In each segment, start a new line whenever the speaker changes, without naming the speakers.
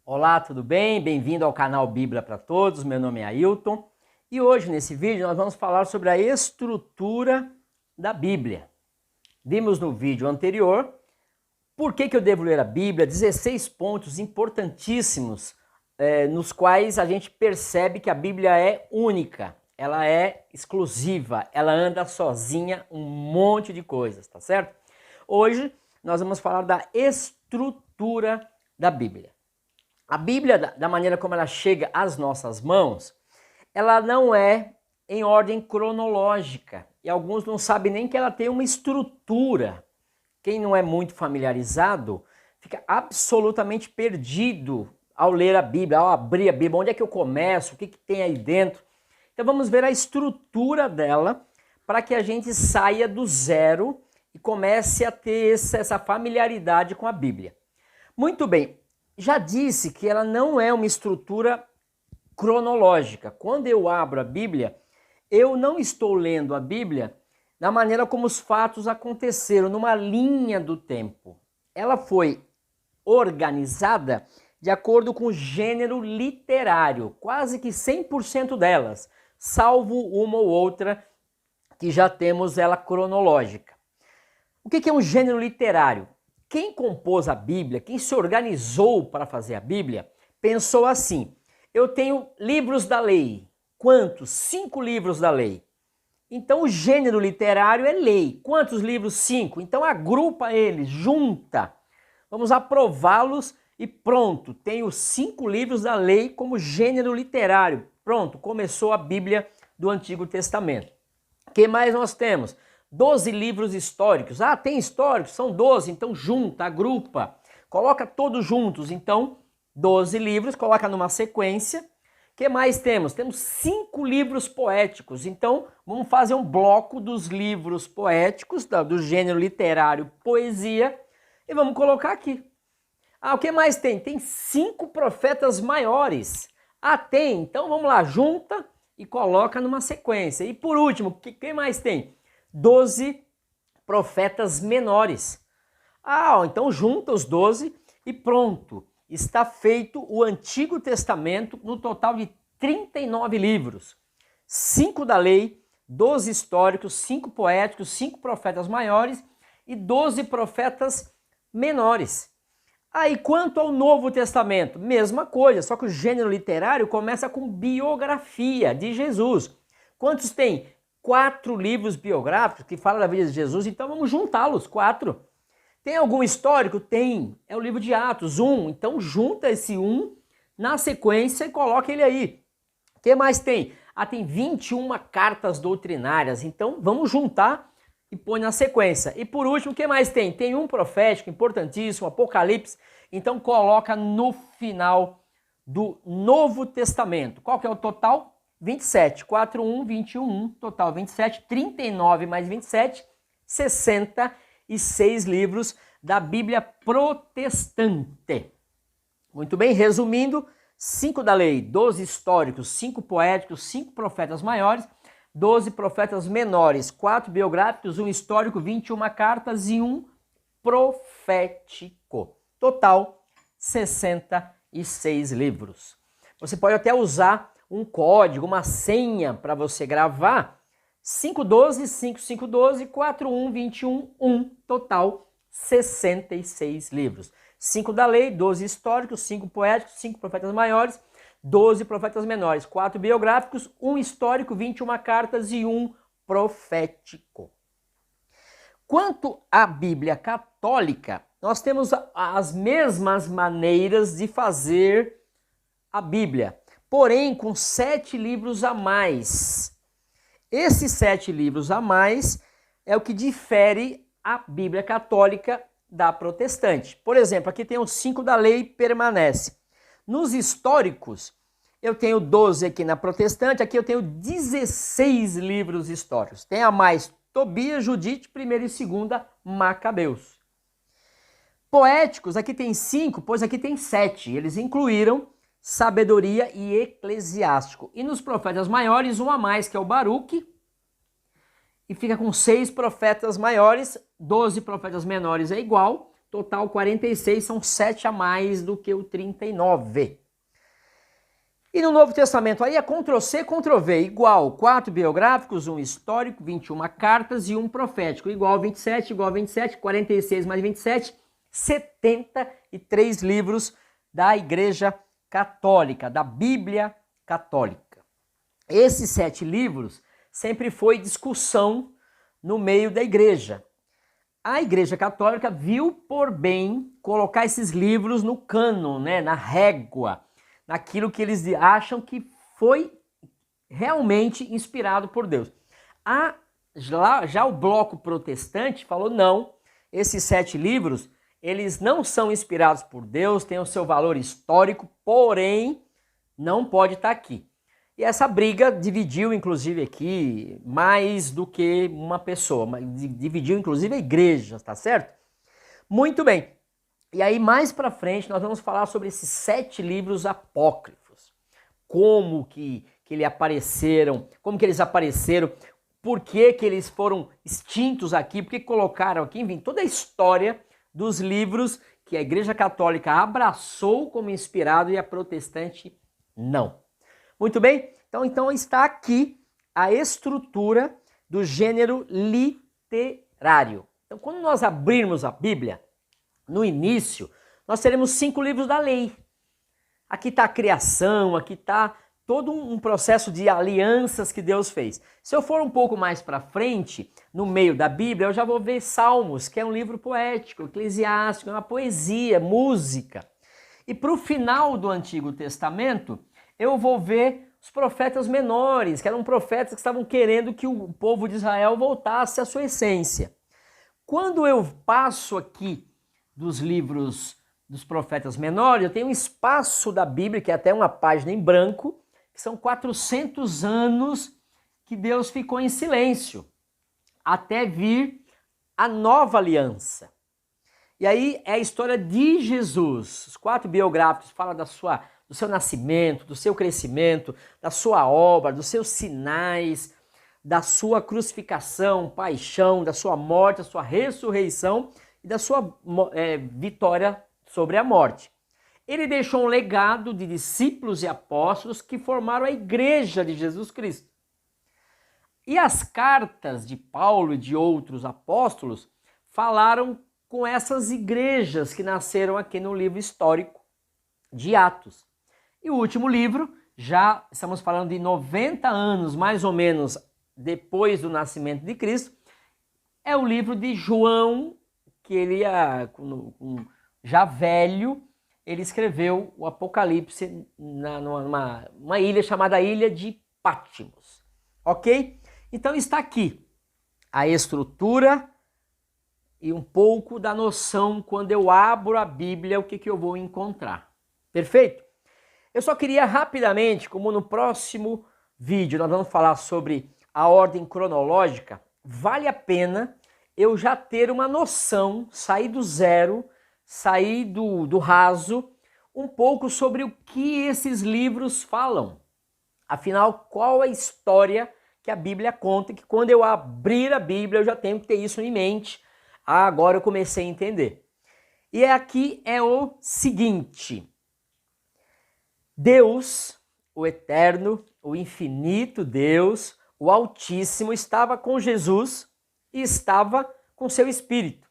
Olá, tudo bem? Bem-vindo ao canal Bíblia para Todos. Meu nome é Ailton e hoje nesse vídeo nós vamos falar sobre a estrutura da Bíblia. Vimos no vídeo anterior por que eu devo ler a Bíblia, 16 pontos importantíssimos nos quais a gente percebe que a Bíblia é única, ela é exclusiva, ela anda sozinha um monte de coisas, tá certo? Hoje nós vamos falar da estrutura da Bíblia. A Bíblia, da maneira como ela chega às nossas mãos, ela não é em ordem cronológica. E alguns não sabem nem que ela tem uma estrutura. Quem não é muito familiarizado fica absolutamente perdido ao ler a Bíblia, ao abrir a Bíblia. Onde é que eu começo? O que tem aí dentro? Então vamos ver a estrutura dela para que a gente saia do zero e comece a ter essa familiaridade com a Bíblia. Muito bem. Já disse que ela não é uma estrutura cronológica. Quando eu abro a Bíblia, eu não estou lendo a Bíblia da maneira como os fatos aconteceram, numa linha do tempo. Ela foi organizada de acordo com o gênero literário, quase que 100% delas, salvo uma ou outra que já temos ela cronológica. O que é um gênero literário? Quem compôs a Bíblia, quem se organizou para fazer a Bíblia, pensou assim: eu tenho livros da lei. Quantos? 5 livros da lei. Então o gênero literário é lei. Quantos livros? 5. Então agrupa eles, junta. Vamos aprová-los e pronto. Tenho 5 livros da lei como gênero literário. Pronto, começou a Bíblia do Antigo Testamento. O que mais nós temos? 12 livros históricos. Ah, tem históricos? São 12, então junta, agrupa, coloca todos juntos. Então, 12 livros, coloca numa sequência. O que mais temos? Temos 5 livros poéticos. Então, vamos fazer um bloco dos livros poéticos, do gênero literário poesia, e vamos colocar aqui. Ah, o que mais tem? Tem 5 profetas maiores. Ah, tem? Então vamos lá, junta e coloca numa sequência. E por último, o que mais tem? 12 profetas menores. Ah, então junta os 12 e pronto. Está feito o Antigo Testamento no total de 39 livros. 5 da lei, 12 históricos, 5 poéticos, 5 profetas maiores e 12 profetas menores. Aí quanto ao Novo Testamento, mesma coisa, só que o gênero literário começa com biografia de Jesus. Quantos tem? 4 livros biográficos que falam da vida de Jesus, então vamos juntá-los, 4. Tem algum histórico? Tem. É o livro de Atos, 1. Então junta esse 1 na sequência e coloca ele aí. O que mais tem? Ah, tem 21 cartas doutrinárias, então vamos juntar e põe na sequência. E por último, o que mais tem? Tem um profético importantíssimo, Apocalipse, então coloca no final do Novo Testamento. Qual que é o total? 27, 4, 1, 21, total 27, 39 mais 27, 66 livros da Bíblia protestante. Muito bem, resumindo, 5 da lei, 12 históricos, 5 poéticos, 5 profetas maiores, 12 profetas menores, 4 biográficos, 1 histórico, 21 cartas e 1 profético. Total, 66 livros. Você pode até usar um código, uma senha para você gravar, 512, 5512, 41, 21, 1, total 66 livros. 5 da lei, 12 históricos, 5 poéticos, 5 profetas maiores, 12 profetas menores, 4 biográficos, 1 histórico, 21 cartas e 1 profético. Quanto à Bíblia católica, nós temos as mesmas maneiras de fazer a Bíblia, porém com 7 livros a mais. Esses 7 livros a mais é o que difere a Bíblia católica da protestante. Por exemplo, aqui tem os 5 da lei, permanece. Nos históricos, eu tenho 12 aqui na protestante, aqui eu tenho 16 livros históricos. Tem a mais Tobias, Judite, 1ª e 2ª Macabeus. Poéticos, aqui tem 5, pois aqui tem 7. Eles incluíram Sabedoria e Eclesiástico. E nos profetas maiores, um a mais, que é o Baruque. E fica com 6 profetas maiores, 12 profetas menores é igual. Total 46, são 7 a mais do que o 39. E no Novo Testamento aí é Ctrl+C, Ctrl+V, igual 4 biográficos, 1 histórico, 21 cartas e 1 profético, igual 27, 46 mais 27, 73 livros da Igreja Católica, da Bíblia Católica. Esses 7 livros sempre foi discussão no meio da igreja. A Igreja Católica viu por bem colocar esses livros no cânon, né, na régua, naquilo que eles acham que foi realmente inspirado por Deus. Já o bloco protestante falou não, esses 7 livros, eles não são inspirados por Deus, têm o seu valor histórico, porém não pode estar aqui. E essa briga dividiu, inclusive, aqui mais do que uma pessoa, mas dividiu, inclusive, a igreja, tá certo? Muito bem. E aí, mais para frente, nós vamos falar sobre esses 7 livros apócrifos. Como que eles apareceram, por que eles foram extintos aqui, por que colocaram aqui, enfim, toda a história dos livros que a Igreja Católica abraçou como inspirado e a protestante não. Muito bem? Então está aqui a estrutura do gênero literário. Então, quando nós abrirmos a Bíblia, no início, nós teremos 5 livros da lei. Aqui está a criação, aqui está todo um processo de alianças que Deus fez. Se eu for um pouco mais para frente, no meio da Bíblia, eu já vou ver Salmos, que é um livro poético, eclesiástico, é uma poesia, música. E para o final do Antigo Testamento, eu vou ver os profetas menores, que eram profetas que estavam querendo que o povo de Israel voltasse à sua essência. Quando eu passo aqui dos livros dos profetas menores, eu tenho um espaço da Bíblia, que é até uma página em branco, que são 400 anos que Deus ficou em silêncio, até vir a nova aliança. E aí é a história de Jesus. Os 4 biográficos falam do seu nascimento, do seu crescimento, da sua obra, dos seus sinais, da sua crucificação, paixão, da sua morte, da sua ressurreição e da sua vitória sobre a morte. Ele deixou um legado de discípulos e apóstolos que formaram a igreja de Jesus Cristo. E as cartas de Paulo e de outros apóstolos falaram com essas igrejas que nasceram aqui no livro histórico de Atos. E o último livro, já estamos falando de 90 anos mais ou menos depois do nascimento de Cristo, é o livro de João, que ele já velho, ele escreveu o Apocalipse numa ilha chamada Ilha de Patmos. Ok? Então está aqui a estrutura e um pouco da noção quando eu abro a Bíblia, o que eu vou encontrar. Perfeito? Eu só queria rapidamente, como no próximo vídeo nós vamos falar sobre a ordem cronológica, vale a pena eu já ter uma noção, sair do zero, sair do raso, um pouco sobre o que esses livros falam. Afinal, qual a história que a Bíblia conta, que quando eu abrir a Bíblia eu já tenho que ter isso em mente. Agora eu comecei a entender. E aqui é o seguinte: Deus, o eterno, o infinito Deus, o Altíssimo, estava com Jesus e estava com seu Espírito.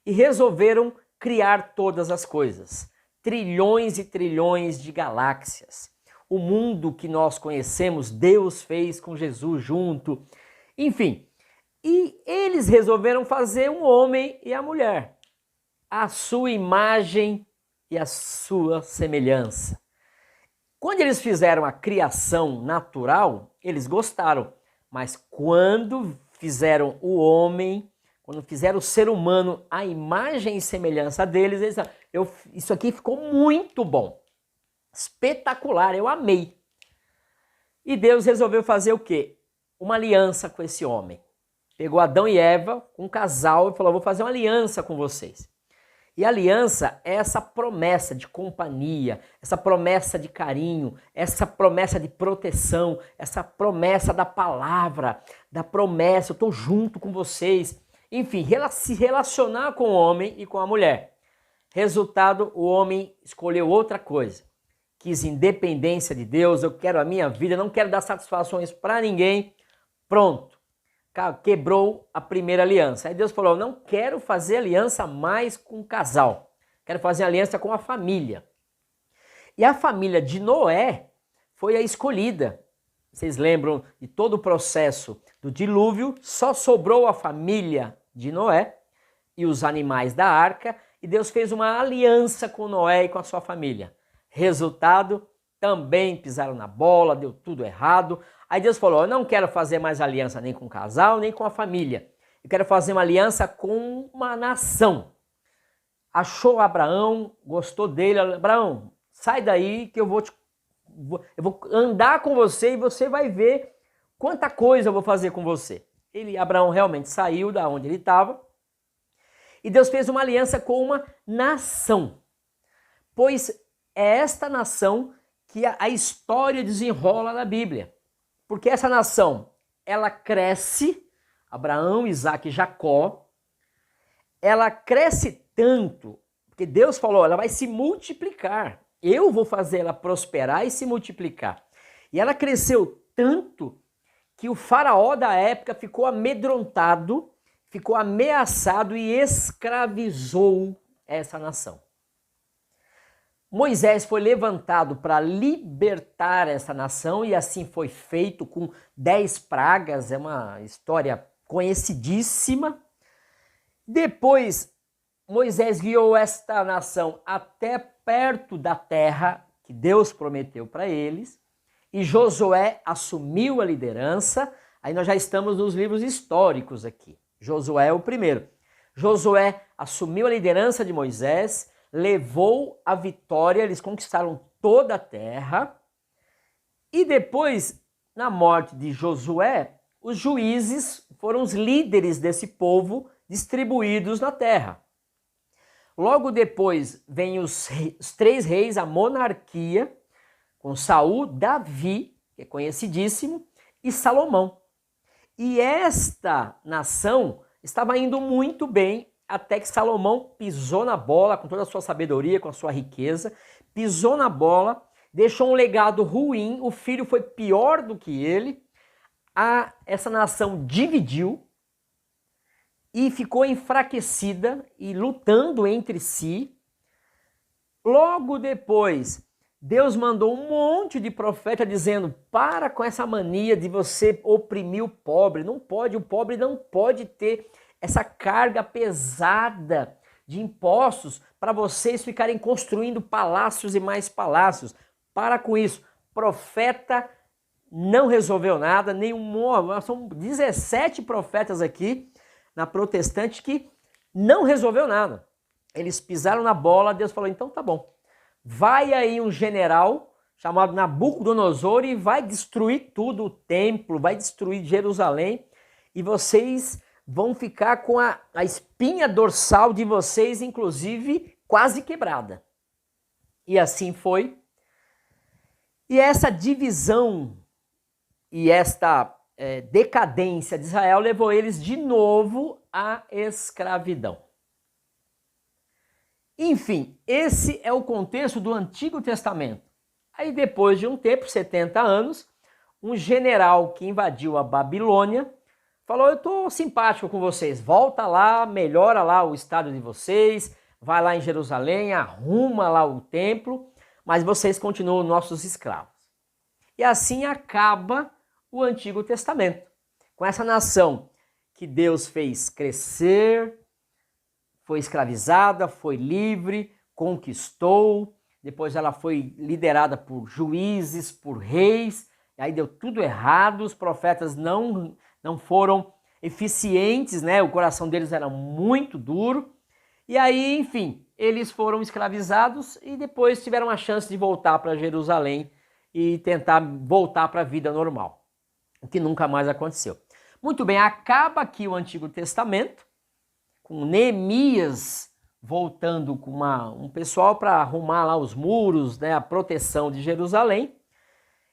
E resolveram criar todas as coisas. Trilhões e trilhões de galáxias. O mundo que nós conhecemos, Deus fez com Jesus junto. Enfim, e eles resolveram fazer um homem e a mulher, a sua imagem e a sua semelhança. Quando eles fizeram a criação natural, eles gostaram. Mas quando fizeram o homem, quando fizeram o ser humano, a imagem e semelhança deles, eles disseram, isso aqui ficou muito bom. Espetacular, eu amei. E Deus resolveu fazer o quê? Uma aliança com esse homem. Pegou Adão e Eva, um casal, e falou, vou fazer uma aliança com vocês. E a aliança é essa promessa de companhia, essa promessa de carinho, essa promessa de proteção, essa promessa da palavra, da promessa, eu estou junto com vocês. Enfim, se relacionar com o homem e com a mulher. Resultado, o homem escolheu outra coisa. Quis independência de Deus, eu quero a minha vida, não quero dar satisfações para ninguém. Pronto, quebrou a primeira aliança. Aí Deus falou, não quero fazer aliança mais com o casal, quero fazer aliança com a família. E a família de Noé foi a escolhida. Vocês lembram de todo o processo do dilúvio, só sobrou a família de Noé e os animais da arca, e Deus fez uma aliança com Noé e com a sua família. Resultado, também pisaram na bola, deu tudo errado. Aí Deus falou, eu não quero fazer mais aliança nem com o casal, nem com a família. Eu quero fazer uma aliança com uma nação. Achou Abraão, gostou dele. Abraão, sai daí que eu vou andar com você e você vai ver quanta coisa eu vou fazer com você. Abraão realmente saiu da onde ele estava e Deus fez uma aliança com uma nação. Pois é esta nação que a história desenrola na Bíblia. Porque essa nação, ela cresce, Abraão, Isaac e Jacó, ela cresce tanto, porque Deus falou, ela vai se multiplicar. Eu vou fazer ela prosperar e se multiplicar. E ela cresceu tanto que o faraó da época ficou amedrontado, ficou ameaçado e escravizou essa nação. Moisés foi levantado para libertar essa nação e assim foi feito com 10 pragas, é uma história conhecidíssima. Depois, Moisés guiou esta nação até perto da terra que Deus prometeu para eles e Josué assumiu a liderança. Aí nós já estamos nos livros históricos aqui. Josué é o primeiro. Josué assumiu a liderança de Moisés, levou a vitória, eles conquistaram toda a terra. E depois, na morte de Josué, os juízes foram os líderes desse povo distribuídos na terra. Logo depois vem os 3 reis, a monarquia, com Saul, Davi, que é conhecidíssimo, e Salomão. E esta nação estava indo muito bem até que Salomão pisou na bola com toda a sua sabedoria, com a sua riqueza, pisou na bola, deixou um legado ruim, o filho foi pior do que ele, essa nação dividiu e ficou enfraquecida e lutando entre si. Logo depois, Deus mandou um monte de profeta dizendo, para com essa mania de você oprimir o pobre, não pode, o pobre não pode ter essa carga pesada de impostos para vocês ficarem construindo palácios e mais palácios. Para com isso. Profeta não resolveu nada, são 17 profetas aqui na protestante que não resolveu nada. Eles pisaram na bola, Deus falou, então tá bom. Vai aí um general chamado Nabucodonosor e vai destruir tudo, o templo, vai destruir Jerusalém e vocês vão ficar com a espinha dorsal de vocês, inclusive, quase quebrada. E assim foi. E essa divisão e esta decadência de Israel levou eles de novo à escravidão. Enfim, esse é o contexto do Antigo Testamento. Aí depois de um tempo, 70 anos, um general que invadiu a Babilônia falou, eu estou simpático com vocês, volta lá, melhora lá o estado de vocês, vai lá em Jerusalém, arruma lá o templo, mas vocês continuam nossos escravos. E assim acaba o Antigo Testamento, com essa nação que Deus fez crescer, foi escravizada, foi livre, conquistou, depois ela foi liderada por juízes, por reis, e aí deu tudo errado, os profetas não foram eficientes, né? O coração deles era muito duro, e aí, enfim, eles foram escravizados e depois tiveram a chance de voltar para Jerusalém e tentar voltar para a vida normal, o que nunca mais aconteceu. Muito bem, acaba aqui o Antigo Testamento, com Neemias voltando com um pessoal para arrumar lá os muros, né, a proteção de Jerusalém.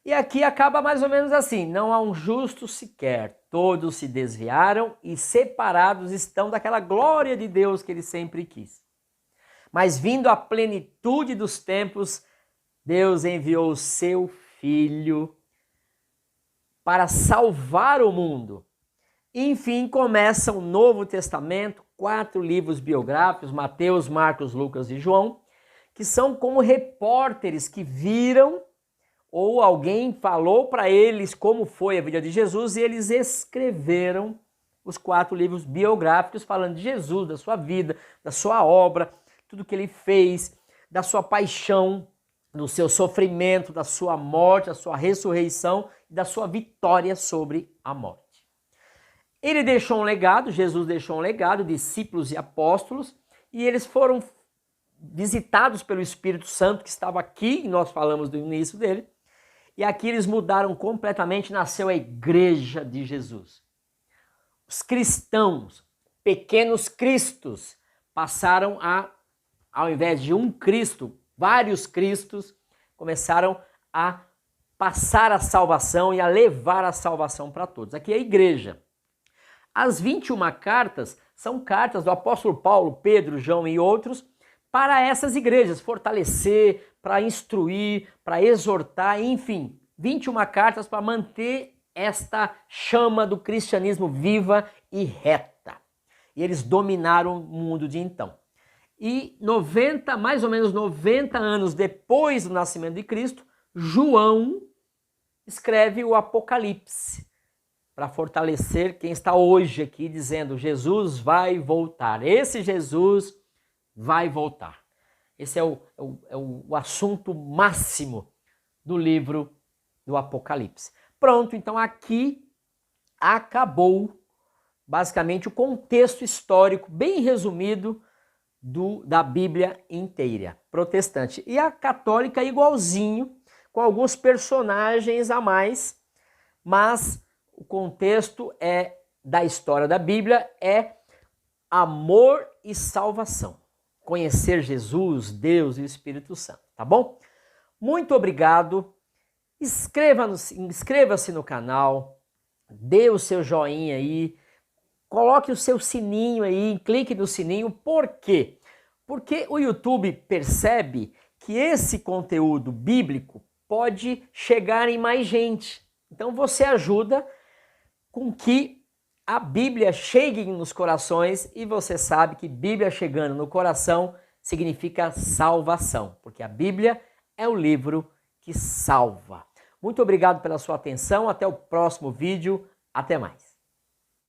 E aqui acaba mais ou menos assim, não há um justo sequer, todos se desviaram e separados estão daquela glória de Deus que ele sempre quis. Mas vindo a plenitude dos tempos, Deus enviou o seu Filho para salvar o mundo. Enfim, começa o Novo Testamento, 4 livros biográficos, Mateus, Marcos, Lucas e João, que são como repórteres que viram ou alguém falou para eles como foi a vida de Jesus e eles escreveram os 4 livros biográficos falando de Jesus, da sua vida, da sua obra, tudo que ele fez, da sua paixão, do seu sofrimento, da sua morte, da sua ressurreição e da sua vitória sobre a morte. Ele deixou um legado, Jesus deixou um legado, discípulos e apóstolos, e eles foram visitados pelo Espírito Santo que estava aqui, e nós falamos do início dele, e aqui eles mudaram completamente, nasceu a Igreja de Jesus. Os cristãos, pequenos cristos, passaram a, ao invés de um Cristo, vários Cristos, começaram a passar a salvação e a levar a salvação para todos. Aqui é a igreja. As 21 cartas são cartas do apóstolo Paulo, Pedro, João e outros para essas igrejas, fortalecer, para instruir, para exortar, enfim, 21 cartas para manter esta chama do cristianismo viva e reta. E eles dominaram o mundo de então. E mais ou menos 90 anos depois do nascimento de Cristo, João escreve o Apocalipse para fortalecer quem está hoje aqui dizendo Jesus vai voltar. Esse Jesus vai voltar. Esse é o assunto máximo do livro do Apocalipse. Pronto, então aqui acabou basicamente o contexto histórico bem resumido da Bíblia inteira, protestante. E a católica igualzinho, com alguns personagens a mais, mas o contexto da história da Bíblia é amor e salvação. Conhecer Jesus, Deus e o Espírito Santo, tá bom? Muito obrigado. Inscreva-se no canal, dê o seu joinha aí, coloque o seu sininho aí, clique no sininho. Por quê? Porque o YouTube percebe que esse conteúdo bíblico pode chegar em mais gente. Então você ajuda com que a Bíblia chegue nos corações e você sabe que Bíblia chegando no coração significa salvação, porque a Bíblia é o livro que salva. Muito obrigado pela sua atenção, até o próximo vídeo, até mais.